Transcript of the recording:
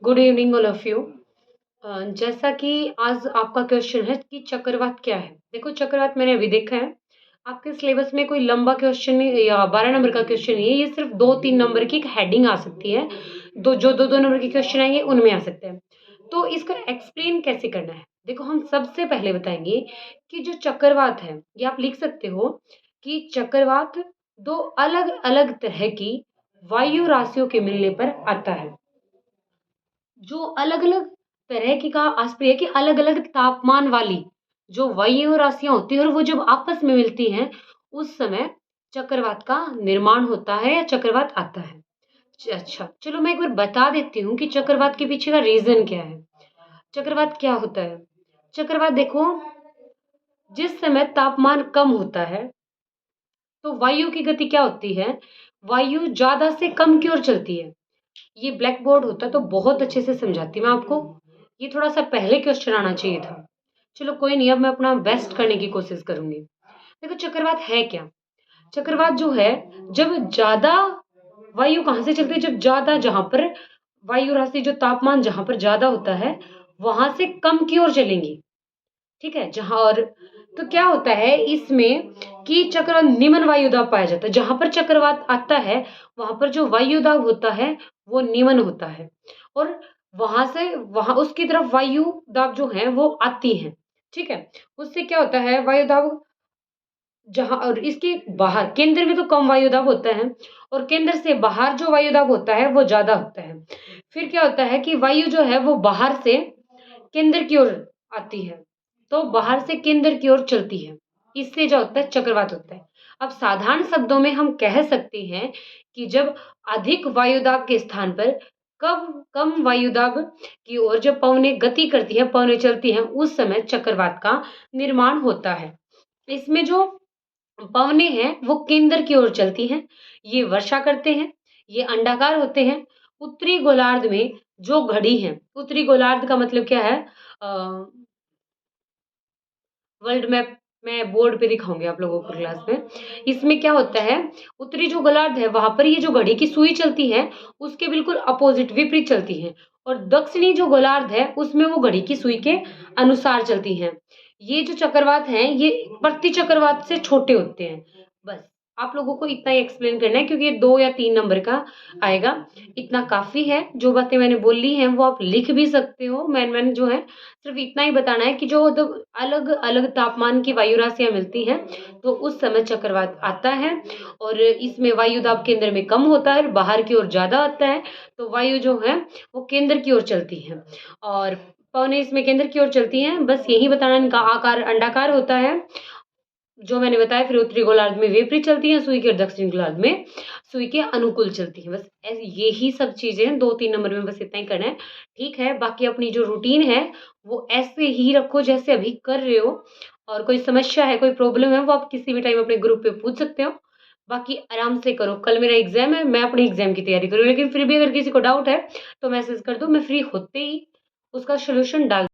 Good evening all of you. जैसा कि आज आपका क्वेश्चन है कि चक्रवात क्या है? देखो चक्रवात मैंने अभी देखा है, आपके सिलेबस में कोई लंबा क्वेश्चन नहीं या 12 नंबर का क्वेश्चन नहीं है, ये सिर्फ 2-3 नंबर की एक हेडिंग आ सकती है। जो 2-2 नंबर के क्वेश्चन आएँगे उनमें आ सकते हैं। तो इसका एक्सप्लेन कैसे करना है? देखो हम सबसे पहले बताएँगे कि जो चक्रवात है, ये आप लिख सकते हो कि चक्रवात 2 अलग-अलग तरह की वायु राशियों के मिलने पर आता है। जो अलग-अलग तरह की का आस्पेक्ट है कि अलग-अलग तापमान वाली जो वायु राशियाँ होती हैं और वो जब आपस में मिलती हैं, उस समय चक्रवात का निर्माण होता है या चक्रवात आता है। अच्छा, चलो मैं एक बार बता देती हूँ कि चक्रवात के पीछे का रीज़न क्या है। चक्रवात क्या होता है? चक्रवात देखो, जिस समय तापमान कम होता है, तो वायु की गति क्या होती है? वायु ज़्यादा से कम की ओर चलती है। ये ब्लैक बोर्ड होता तो बहुत अच्छे से समझाती मैं आपको। ये थोड़ा-सा पहले क्वेश्चन आना चाहिए था। चलो कोई नहीं, अब मैं अपना बेस्ट करने की कोशिश करूँगी। देखो चक्रवात है क्या? चक्रवात जो है, जब ज़्यादा वायु कहाँ से चलती है? जब ज़्यादा जहाँ पर वायु राशि जो तापमान जहाँ पर ज़्यादा होता है, वहाँ से कम की ओर चलेंगी। ठीक है? जहाँ और तो क्या होता है इसमें कि चक्रवात निम्न वायुदाब पाया जाता है। जहाँ पर चक्रवात आता है, वहाँ पर जो वायुदाब होता है, वो निम्न होता है और वहाँ से वहाँ उसकी तरफ वायुदाब जो है, वो आती हैं। ठीक है? उससे क्या होता है वायुदाब जहाँ और इसके बाहर केंद्र में तो कम वायुदाब होता है और केंद्र से बाहर जो वायुदाब होता है, वो ज़्यादा होता है। फिर क्या होता है कि वायु जो है, वो बाहर से केंद्र की ओर आती है, तो बाहर से केंद्र की ओर चलती है। इससे जो होता है चक्रवात होता है। अब साधारण शब्दों में हम कह सकते हैं कि जब अधिक वायुदाब के स्थान पर कब कम वायुदाब की ओर जब पवनें गति करती हैं, पवनें चलती हैं, उस समय चक्रवात का निर्माण होता है। इसमें जो पवनें हैं, वो केंद्र की ओर चलती हैं, ये वर्षा करते हैं, ये अंडाकार होते हैं। उत्तरी गोलार्ध में जो घड़ी है, उत्तरी गोलार्ध का मतलब क्या है? अ, वर्ल्ड मैप मैं बोर्ड पे दिखाऊँगी आप लोगों को क्लास में। इसमें क्या होता है, उत्तरी जो गोलार्ध है, वहाँ पर ये जो घड़ी की सुई चलती है, उसके बिल्कुल अपोज़िट विपरीत चलती है और दक्षिणी जो गोलार्ध है, उसमें वो घड़ी की सुई के अनुसार चलती हैं। ये जो चक्रवात हैं, ये प्रति चक्रवात से छोटे होते हैं। बस, आप लोगों को इतना ही एक्सप्लेन करना है क्योंकि ये 2 या 3 नंबर का आएगा। इतना काफ़ी है, जो बातें मैंने बोली हैं, वो आप लिख भी सकते हो। मैंने जो है सिर्फ़ इतना ही बताना है कि जो जब अलग-अलग तापमान की वायु राशियाँ मिलती हैं, तो उस समय चक्रवात आता है और इसमें वायु दाब केंद्र में कम होता है, बाहर की ओर ज़्यादा आता है, तो वायु जो है वो केंद्र की ओर चलती है और पवनें इसमें केंद्र की ओर चलती हैं। बस यही बताना, इनका आकार अंडाकार होता है, जो मैंने बताया। फिर उत्तरी गोलार्ध में विपरीत चलती हैं सुई की और दक्षिणी गोलार्ध में सुई के अनुकूल चलती हैं। बस ऐसे यही सब चीज़ें हैं, 2-3 नंबर में बस इतना ही करना है, ठीक है? बाकी अपनी जो रूटीन है, वो ऐसे ही रखो जैसे अभी कर रहे हो और कोई समस्या है, कोई प्रॉब्लम है, वो आप किसी भी टाइम अपने ग्रुप पे पूछ सकते हो। बाकी आराम से करो, कल मेरा एग्ज़ाम है, मैं अपनी एग्ज़ाम की तैयारी कर रही हूँ, लेकिन फिर भी अगर किसी को डाउट है, तो मैसेज कर दो, मैं फ्री होते ही उसका सॉल्यूशन डाल